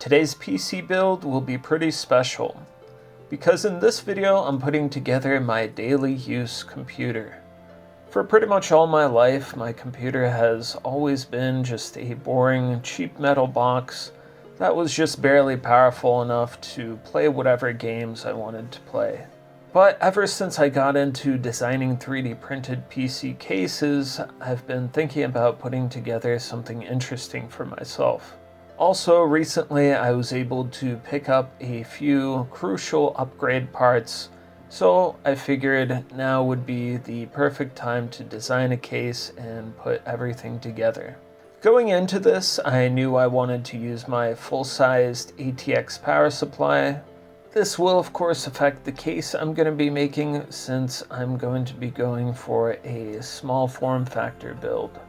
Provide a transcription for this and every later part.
Today's PC build will be pretty special, because in this video I'm putting together my daily use computer. For pretty much all my life, my computer has always been just a boring, cheap metal box that was just barely powerful enough to play whatever games I wanted to play. But ever since I got into designing 3D printed PC cases, I've been thinking about putting together something interesting for myself. Also, recently I was able to pick up a few crucial upgrade parts, so I figured now would be the perfect time to design a case and put everything together. Going into this, I knew I wanted to use my full-sized ATX power supply. This will of course affect the case I'm going to be making, since I'm going to be going for a small form factor build.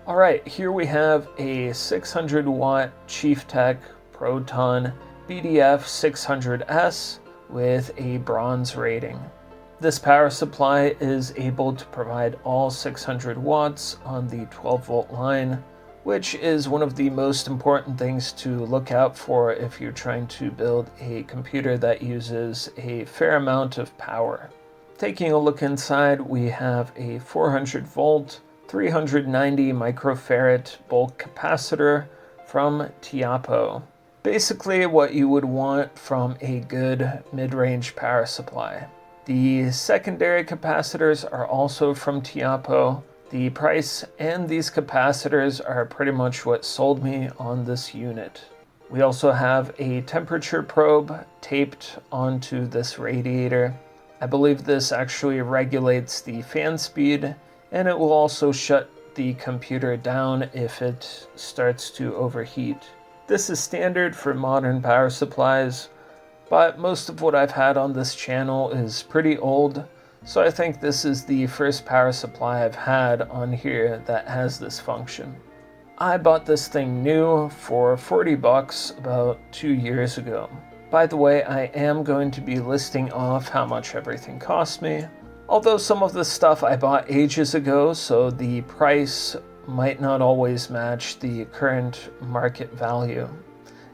Alright, here we have a 600 watt Chieftec Proton BDF 600S with a bronze rating. This power supply is able to provide all 600 watts on the 12 volt line, which is one of the most important things to look out for if you're trying to build a computer that uses a fair amount of power. Taking a look inside, we have a 400 volt 390 microfarad bulk capacitor from Tiapo. Basically what you would want from a good mid-range power supply. The secondary capacitors are also from Tiapo. The price and these capacitors are pretty much what sold me on this unit. We also have a temperature probe taped onto this radiator. I believe this actually regulates the fan speed, and it will also shut the computer down if it starts to overheat. This is standard for modern power supplies, but most of what I've had on this channel is pretty old, so I think this is the first power supply I've had on here that has this function. I bought this thing new for 40 bucks about 2 years ago. By the way, I am going to be listing off how much everything cost me, although some of the stuff I bought ages ago, so the price might not always match the current market value.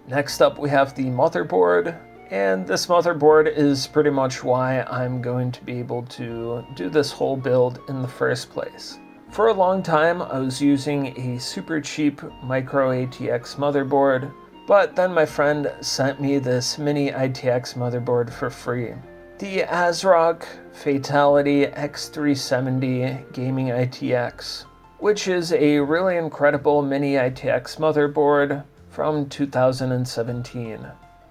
Next up we have the motherboard, and this motherboard is pretty much why I'm going to be able to do this whole build in the first place. For a long time I was using a super cheap micro ATX motherboard, but then my friend sent me this mini ITX motherboard for free. The Asrock Fatal1ty X370 Gaming ITX, which is a really incredible mini ITX motherboard from 2017.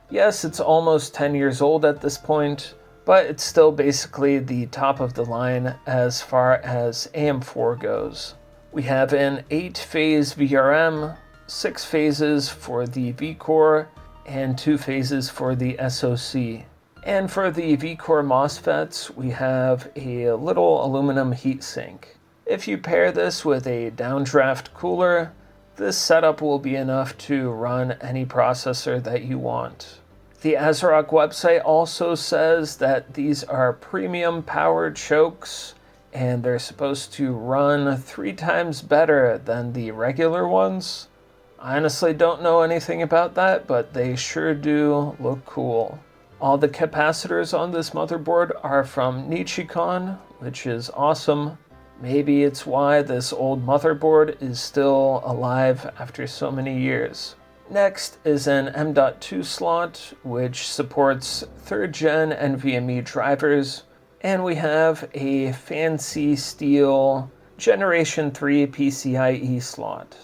Yes, it's almost 10 years old at this point, but it's still basically the top of the line as far as AM4 goes. We have an 8-phase VRM, 6 phases for the vCore, and 2 phases for the SoC. And for the vCore MOSFETs, we have a little aluminum heatsink. If you pair this with a downdraft cooler, this setup will be enough to run any processor that you want. The Asrock website also says that these are premium powered chokes, and they're supposed to run 3 times better than the regular ones. I honestly don't know anything about that, but they sure do look cool. All the capacitors on this motherboard are from Nichicon, which is awesome. Maybe it's why this old motherboard is still alive after so many years. Next is an M.2 slot, which supports 3rd gen NVMe drivers, and we have a fancy steel Generation 3 PCIe slot.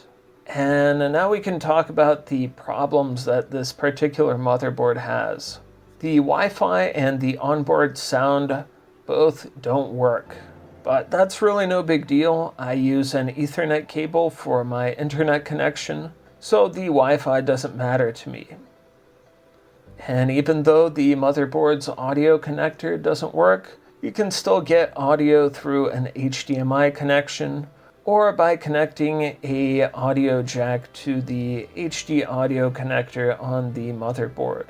And now we can talk about the problems that this particular motherboard has. The Wi-Fi and the onboard sound both don't work, but that's really no big deal. I use an Ethernet cable for my internet connection, so the Wi-Fi doesn't matter to me. And even though the motherboard's audio connector doesn't work, you can still get audio through an HDMI connection, or by connecting a audio jack to the HD audio connector on the motherboard.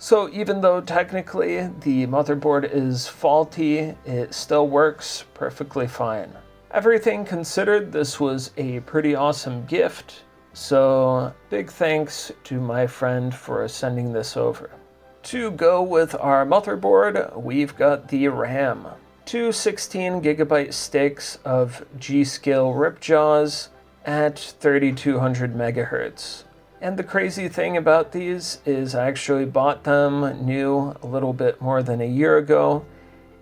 So even though technically the motherboard is faulty, it still works perfectly fine. Everything considered, this was a pretty awesome gift, So big thanks to my friend for sending this over. To go with our motherboard, we've got the RAM. Two 16GB sticks of Gskill Ripjaws at 3200 MHz. And the crazy thing about these is I actually bought them new a little bit more than a year ago,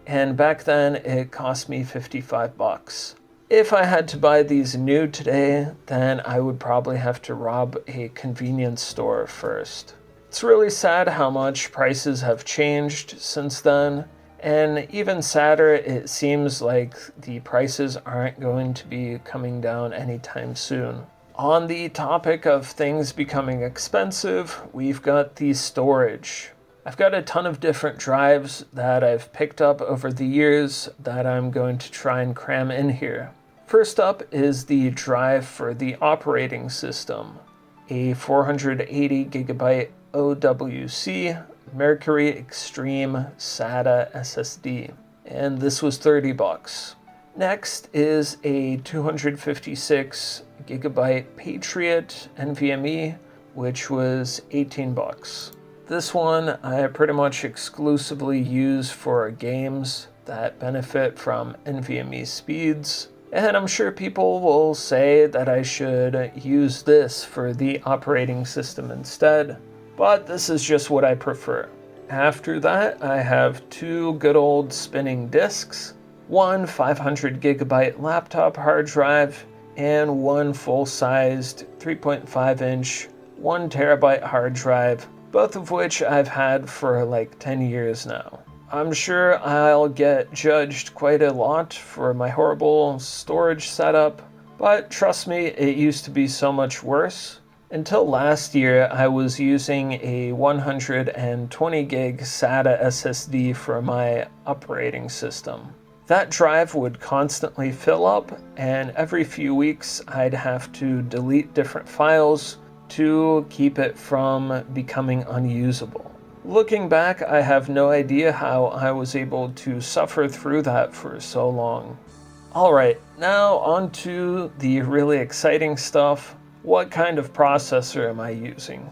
and back then it cost me 55 bucks. If I had to buy these new today, then I would probably have to rob a convenience store first. It's really sad how much prices have changed since then, and even sadder, it seems like the prices aren't going to be coming down anytime soon. On the topic of things becoming expensive, we've got the storage. I've got a ton of different drives that I've picked up over the years that I'm going to try and cram in here. First up is the drive for the operating system, a 480GB OWC Mercury Extreme SATA SSD, and this was 30 bucks. Next is a 256GB Patriot NVMe, which was 18 bucks. This one I pretty much exclusively use for games that benefit from NVMe speeds, and I'm sure people will say that I should use this for the operating system instead, but this is just what I prefer. After that, I have two good old spinning disks, one 500GB laptop hard drive, and one full-sized 3.5-inch 1TB hard drive, both of which I've had for like 10 years now. I'm sure I'll get judged quite a lot for my horrible storage setup, but trust me, it used to be so much worse. Until last year, I was using a 120 gig SATA SSD for my operating system. That drive would constantly fill up, and every few weeks I'd have to delete different files to keep it from becoming unusable. Looking back, I have no idea how I was able to suffer through that for so long. Alright, now on to the really exciting stuff. What kind of processor am I using?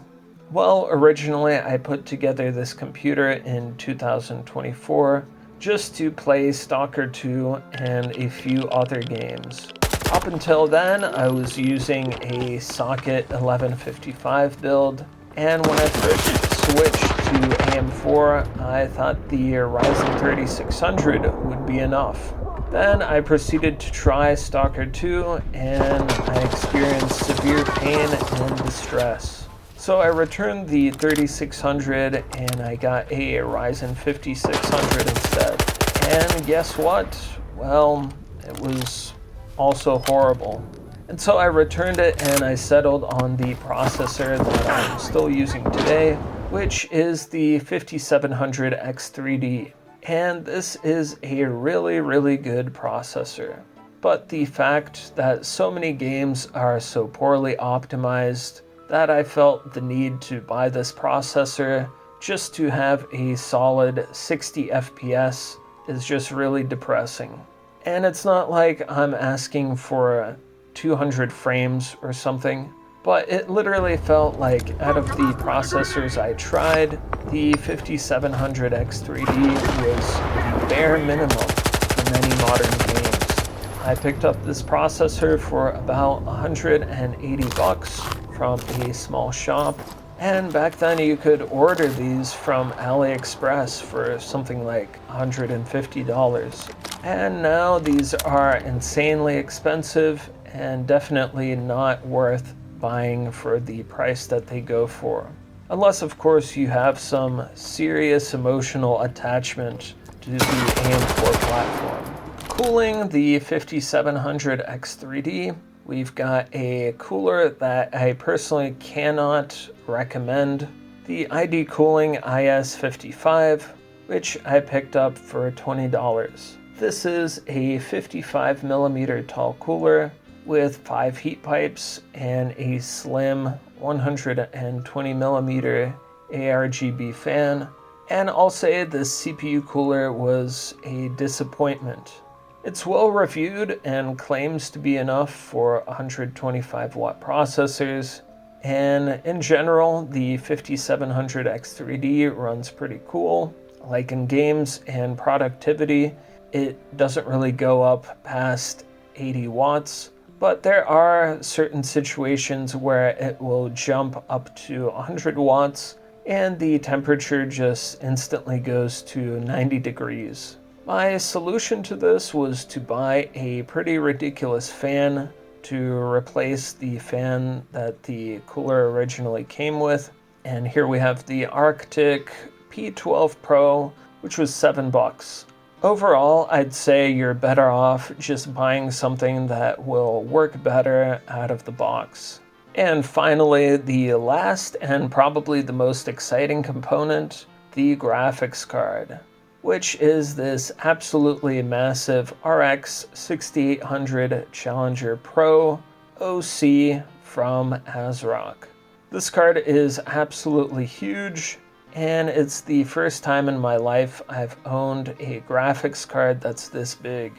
Well, originally I put together this computer in 2024 just to play Stalker 2 and a few other games. Up until then, I was using a socket 1155 build, and when I first switched to AM4, I thought the Ryzen 3600 would be enough. Then I proceeded to try Stalker 2, and I experienced severe pain and distress. So I returned the 3600 and I got a Ryzen 5600 instead. And guess what? Well, it was also horrible. And so I returned it and I settled on the processor that I'm still using today, which is the 5700 X3D. And this is a really, really good processor. But the fact that so many games are so poorly optimized that I felt the need to buy this processor just to have a solid 60 FPS is just really depressing. And it's not like I'm asking for 200 frames or something, but it literally felt like out of the processors I tried, the 5700 X3D was the bare minimum for many modern games. I picked up this processor for about 180 bucks from a small shop, and back then you could order these from AliExpress for something like $150. And now these are insanely expensive and definitely not worth buying for the price that they go for. Unless, of course, you have some serious emotional attachment to the AM4 platform. Cooling the 5700 X3D, we've got a cooler that I personally cannot recommend, the ID Cooling IS55, which I picked up for $20. This is a 55mm tall cooler with 5 heat pipes and a slim 120mm ARGB fan, and I'll say this CPU cooler was a disappointment. It's well reviewed and claims to be enough for 125 watt processors, and in general the 5700 X3D runs pretty cool. Like in games and productivity, it doesn't really go up past 80 watts, but there are certain situations where it will jump up to 100 watts and the temperature just instantly goes to 90 degrees. My solution to this was to buy a pretty ridiculous fan to replace the fan that the cooler originally came with. And here we have the Arctic P12 Pro, which was $7. Overall, I'd say you're better off just buying something that will work better out of the box. And finally, the last and probably the most exciting component, the graphics card, which is this absolutely massive RX 6800 Challenger Pro OC from Asrock. This card is absolutely huge, and it's the first time in my life I've owned a graphics card that's this big.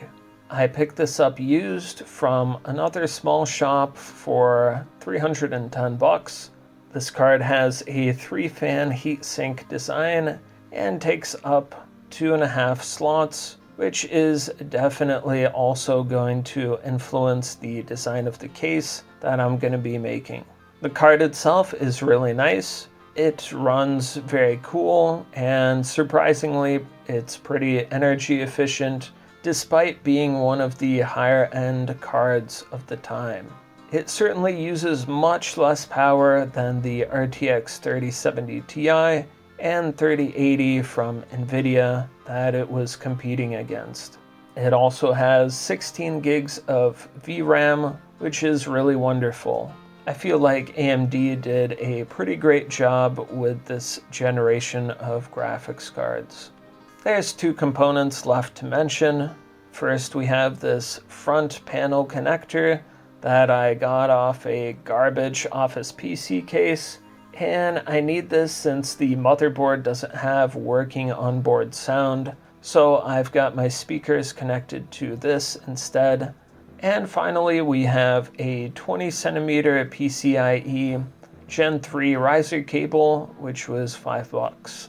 I picked this up used from another small shop for $310. This card has a 3-fan heatsink design and takes up 2.5 slots, which is definitely also going to influence the design of the case that I'm going to be making. The card itself is really nice. It runs very cool, and surprisingly, it's pretty energy efficient, despite being one of the higher end cards of the time. It certainly uses much less power than the RTX 3070 Ti and 3080 from NVIDIA that it was competing against. It also has 16 gigs of VRAM, which is really wonderful. I feel like AMD did a pretty great job with this generation of graphics cards. There's 2 components left to mention. First, we have this front panel connector that I got off a garbage Office PC case, and I need this since the motherboard doesn't have working onboard sound, so I've got my speakers connected to this instead. And finally, we have a 20 centimeter PCIe Gen 3 riser cable, which was $5.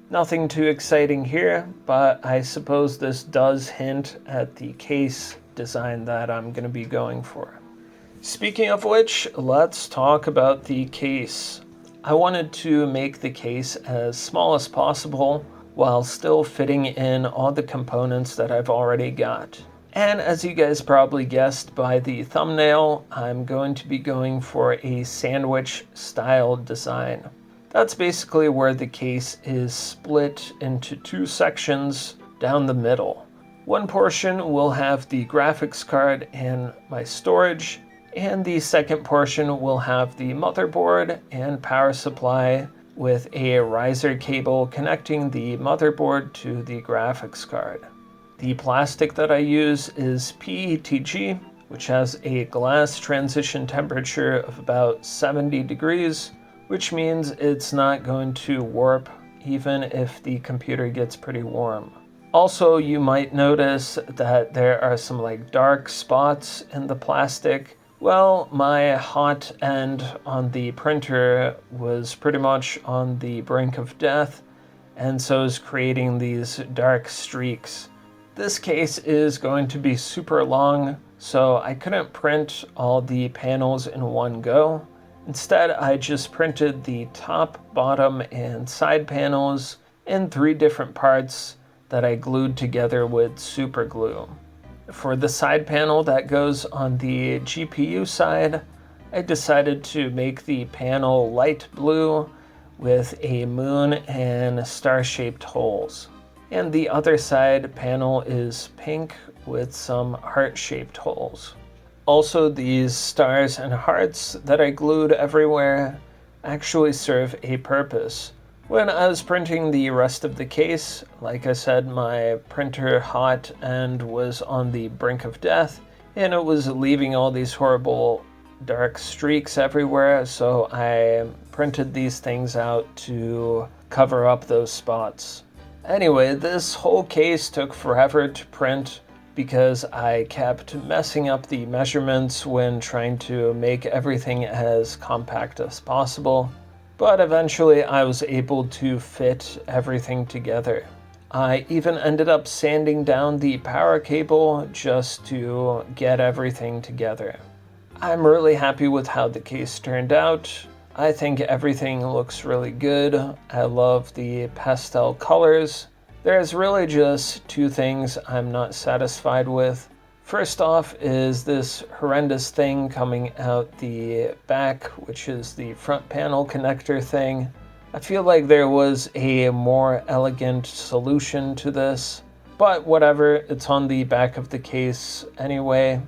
Nothing too exciting here, but I suppose this does hint at the case design that I'm going to be going for. Speaking of which, let's talk about the case. I wanted to make the case as small as possible while still fitting in all the components that I've already got. And as you guys probably guessed by the thumbnail, I'm going to be going for a sandwich style design. That's basically where the case is split into 2 sections down the middle. One portion will have the graphics card and my storage, and the second portion will have the motherboard and power supply with a riser cable connecting the motherboard to the graphics card. The plastic that I use is PETG, which has a glass transition temperature of about 70 degrees, which means it's not going to warp even if the computer gets pretty warm. Also, you might notice that there are some dark spots in the plastic. Well, my hot end on the printer was pretty much on the brink of death, and so is creating these dark streaks. This case is going to be super long, so I couldn't print all the panels in one go. Instead, I just printed the top, bottom, and side panels in 3 different parts that I glued together with super glue. For the side panel that goes on the GPU side, I decided to make the panel light blue with a moon and star-shaped holes. And the other side panel is pink with some heart-shaped holes. Also, these stars and hearts that I glued everywhere actually serve a purpose. When I was printing the rest of the case, like I said, my printer hot end was on the brink of death, and it was leaving all these horrible dark streaks everywhere, so I printed these things out to cover up those spots. Anyway, this whole case took forever to print, because I kept messing up the measurements when trying to make everything as compact as possible, but eventually I was able to fit everything together. I even ended up sanding down the power cable just to get everything together. I'm really happy with how the case turned out. I think everything looks really good. I love the pastel colors. There's really just two things I'm not satisfied with. First off is this horrendous thing coming out the back, which is the front panel connector thing. I feel like there was a more elegant solution to this, but whatever, it's on the back of the case anyway.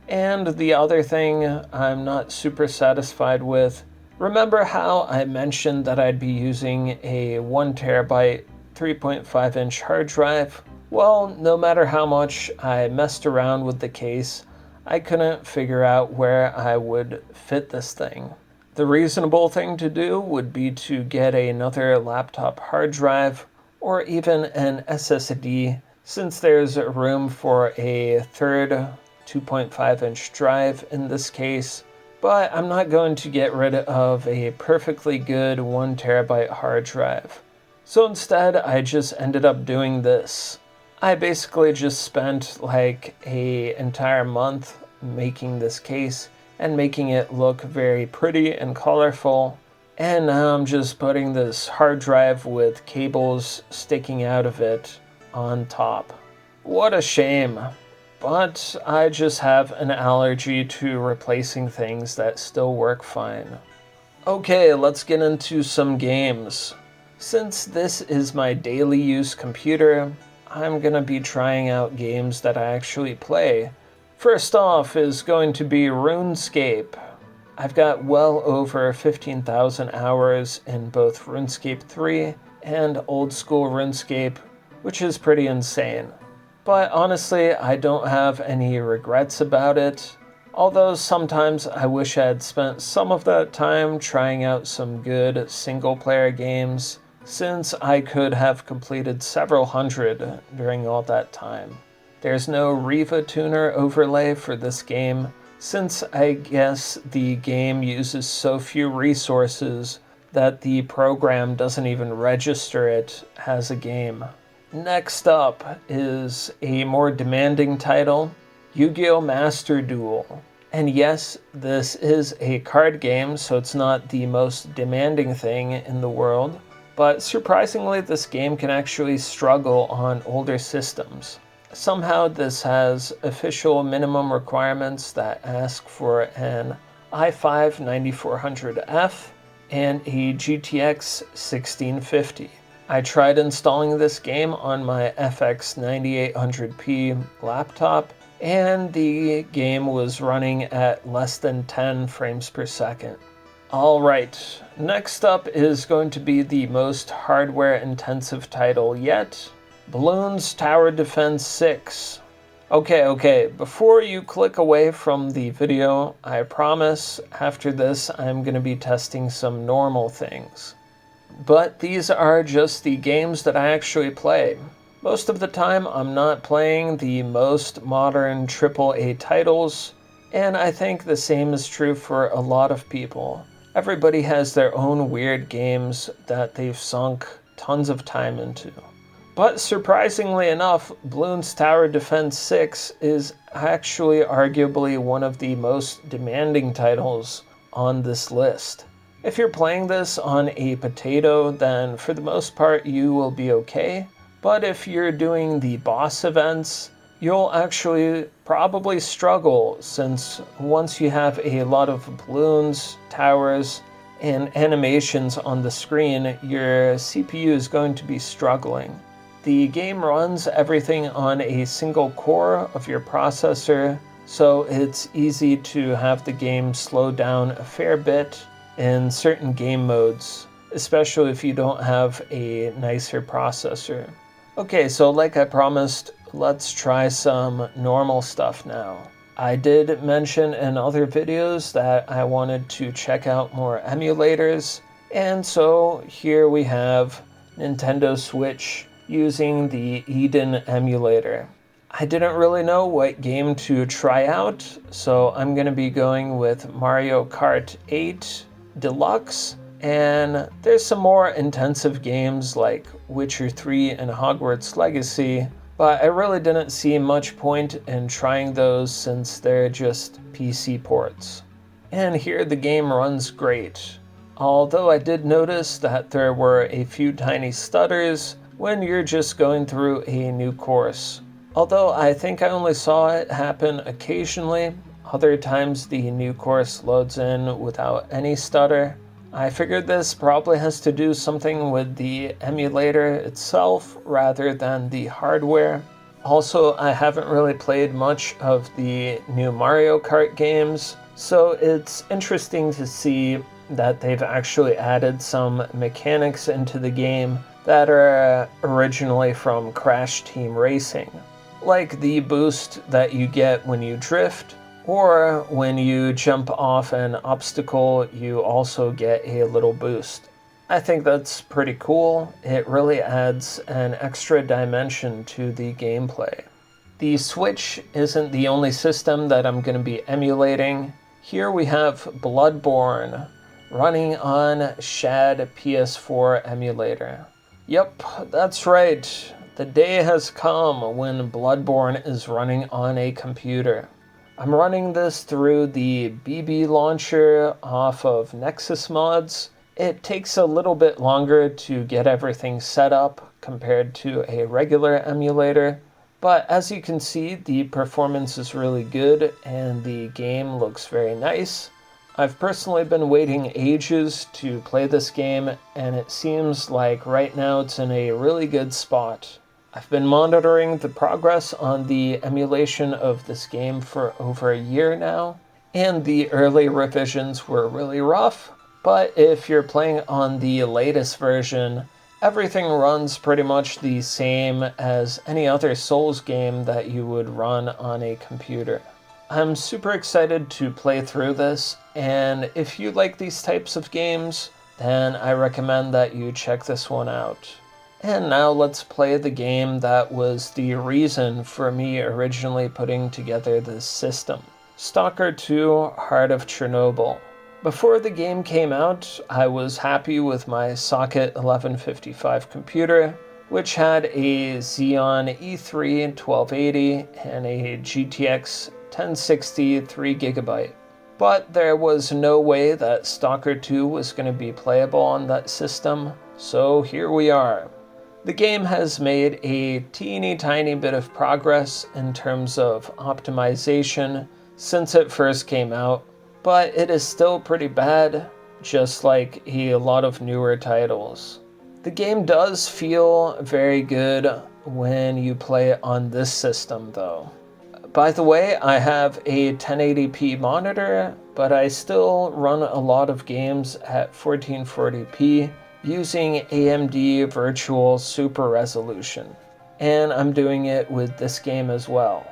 And the other thing I'm not super satisfied with, remember how I mentioned that I'd be using a 1TB 3.5-inch hard drive? Well, no matter how much I messed around with the case, I couldn't figure out where I would fit this thing. The reasonable thing to do would be to get another laptop hard drive or even an SSD, since there's room for a third 2.5-inch drive in this case, but I'm not going to get rid of a perfectly good 1TB hard drive. So instead, I just ended up doing this. I basically just spent like an entire month making this case and making it look very pretty and colorful. And now I'm just putting this hard drive with cables sticking out of it on top. What a shame. But I just have an allergy to replacing things that still work fine. Okay, let's get into some games. Since this is my daily use computer, I'm gonna be trying out games that I actually play. First off is going to be Runescape. I've got well over 15,000 hours in both Runescape 3 and old school Runescape, which is pretty insane. But honestly, I don't have any regrets about it, although sometimes I wish I had spent some of that time trying out some good single-player games, since I could have completed several hundred during all that time. There's no Riva tuner overlay for this game, since I guess the game uses so few resources that the program doesn't even register it as a game. Next up is a more demanding title, Yu-Gi-Oh! Master Duel. And yes, this is a card game, so it's not the most demanding thing in the world, but surprisingly this game can actually struggle on older systems. Somehow this has official minimum requirements that ask for an i5-9400F and a GTX 1650. I tried installing this game on my FX 9800p laptop, and the game was running at less than 10 frames per second. Alright, next up is going to be the most hardware-intensive title yet, Bloons Tower Defense 6. Okay, before you click away from the video, I promise after this I'm going to be testing some normal things. But these are just the games that I actually play. Most of the time I'm not playing the most modern AAA titles, and I think the same is true for a lot of people. Everybody has their own weird games that they've sunk tons of time into. But surprisingly enough, Bloons Tower Defense 6 is actually arguably one of the most demanding titles on this list. If you're playing this on a potato, then for the most part you will be okay. But if you're doing the boss events, you'll actually probably struggle, since once you have a lot of balloons, towers, and animations on the screen, your CPU is going to be struggling. The game runs everything on a single core of your processor, so it's easy to have the game slow down a fair bit in certain game modes, especially if you don't have a nicer processor. Okay, so like I promised, let's try some normal stuff now. I did mention in other videos that I wanted to check out more emulators, and so here we have Nintendo Switch using the Eden emulator. I didn't really know what game to try out, so I'm going to be going with Mario Kart 8 Deluxe, and there's some more intensive games like Witcher 3 and Hogwarts Legacy, but I really didn't see much point in trying those since they're just PC ports. And here the game runs great, although I did notice that there were a few tiny stutters when you're just going through a new course. Although I think I only saw it happen occasionally, other times the new course loads in without any stutter. I figured this probably has to do something with the emulator itself rather than the hardware. Also, I haven't really played much of the new Mario Kart games, so it's interesting to see that they've actually added some mechanics into the game that are originally from Crash Team Racing, like the boost that you get when you drift, or when you jump off an obstacle, you also get a little boost. I think that's pretty cool. It really adds an extra dimension to the gameplay. The Switch isn't the only system that I'm going to be emulating. Here we have Bloodborne running on Shad PS4 emulator. Yep, that's right. The day has come when Bloodborne is running on a computer. I'm running this through the BB launcher off of Nexus Mods. It takes a little bit longer to get everything set up compared to a regular emulator, but as you can see, the performance is really good and the game looks very nice. I've personally been waiting ages to play this game, and it seems like right now it's in a really good spot. I've been monitoring the progress on the emulation of this game for over a year now, and the early revisions were really rough, but if you're playing on the latest version, everything runs pretty much the same as any other Souls game that you would run on a computer. I'm super excited to play through this, and if you like these types of games, then I recommend that you check this one out. And now let's play the game that was the reason for me originally putting together this system. Stalker 2: Heart of Chernobyl. Before the game came out, I was happy with my Socket 1155 computer, which had a Xeon E3 1280 and a GTX 1060 3GB. But there was no way that Stalker 2 was going to be playable on that system, so here we are. The game has made a teeny tiny bit of progress in terms of optimization since it first came out, but it is still pretty bad, just like a lot of newer titles. The game does feel very good when you play it on this system though. By the way, I have a 1080p monitor, but I still run a lot of games at 1440p using AMD Virtual Super Resolution, and I'm doing it with this game as well.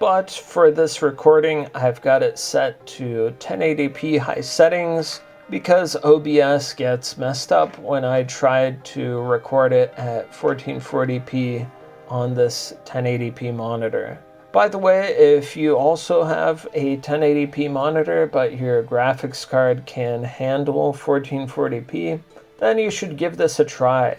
But for this recording, I've got it set to 1080p high settings because OBS gets messed up when I tried to record it at 1440p on this 1080p monitor. By the way, if you also have a 1080p monitor but your graphics card can handle 1440p, then you should give this a try.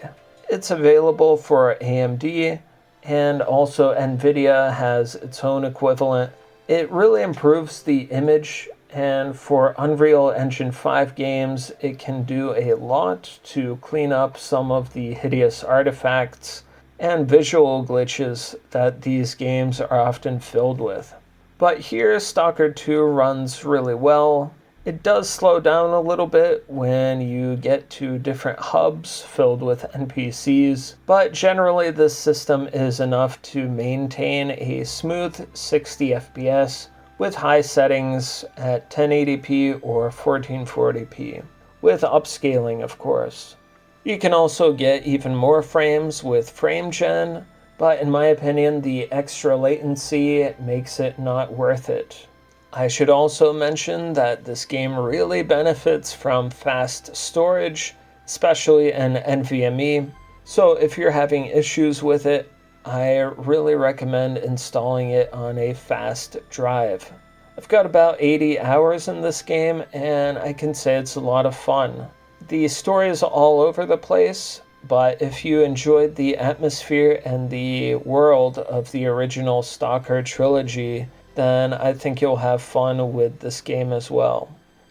It's available for AMD, and also NVIDIA has its own equivalent. It really improves the image, and for Unreal Engine 5 games, it can do a lot to clean up some of the hideous artifacts and visual glitches that these games are often filled with. But here, Stalker 2 runs really well. It does slow down a little bit when you get to different hubs filled with NPCs, but generally this system is enough to maintain a smooth 60 FPS with high settings at 1080p or 1440p, with upscaling of course. You can also get even more frames with frame gen, but in my opinion the extra latency makes it not worth it. I should also mention that this game really benefits from fast storage, especially in NVMe, so if you're having issues with it, I really recommend installing it on a fast drive. I've got about 80 hours in this game, and I can say it's a lot of fun. The story is all over the place, but if you enjoyed the atmosphere and the world of the original Stalker trilogy, then I think you'll have fun with this game as well.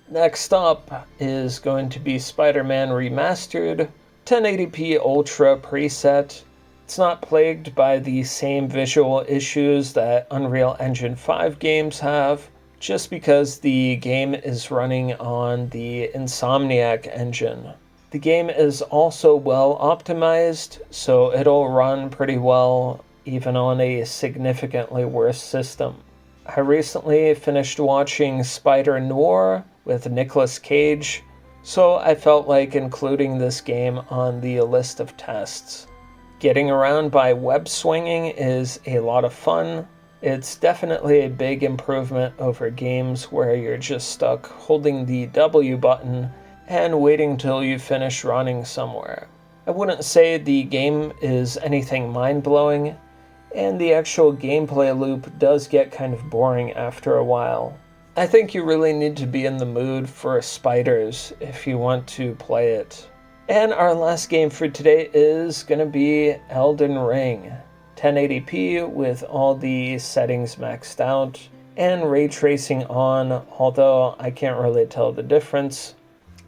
Next up is going to be Spider-Man Remastered, 1080p Ultra preset. It's not plagued by the same visual issues that Unreal Engine 5 games have, just because the game is running on the Insomniac engine. The game is also well optimized, so it'll run pretty well even on a significantly worse system. I recently finished watching Spider Noir with Nicolas Cage, so I felt like including this game on the list of tests. Getting around by web swinging is a lot of fun. It's definitely a big improvement over games where you're just stuck holding the W button and waiting till you finish running somewhere. I wouldn't say the game is anything mind-blowing, and the actual gameplay loop does get kind of boring after a while. I think you really need to be in the mood for spiders if you want to play it. And our last game for today is going to be Elden Ring. 1080p with all the settings maxed out, and ray tracing on, although I can't really tell the difference.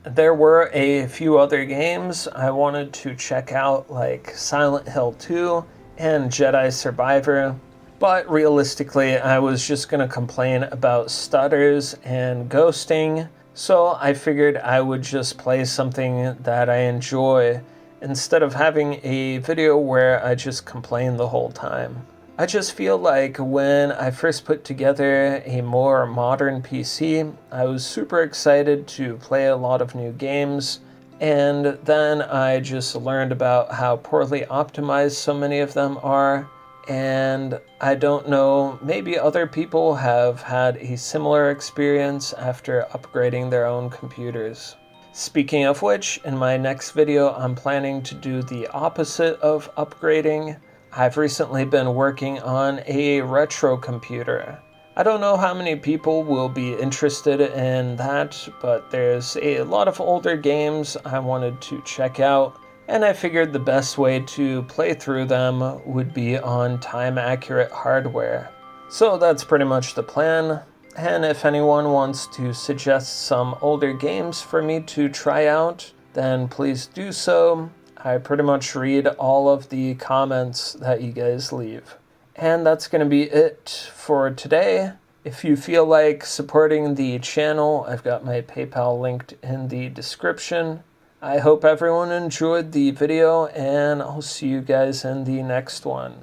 There were a few other games I wanted to check out, like Silent Hill 2 and Jedi Survivor, but realistically I was just going to complain about stutters and ghosting, so I figured I would just play something that I enjoy instead of having a video where I just complain the whole time. I just feel like when I first put together a more modern PC, I was super excited to play a lot of new games, and then I just learned about how poorly optimized so many of them are, and I don't know, maybe other people have had a similar experience after upgrading their own computers. Speaking of which, in my next video I'm planning to do the opposite of upgrading. I've recently been working on a retro computer. I don't know how many people will be interested in that, but there's a lot of older games I wanted to check out, and I figured the best way to play through them would be on time-accurate hardware. So that's pretty much the plan, and if anyone wants to suggest some older games for me to try out, then please do so. I pretty much read all of the comments that you guys leave. And that's going to be it for today. If you feel like supporting the channel, I've got my PayPal linked in the description. I hope everyone enjoyed the video, and I'll see you guys in the next one.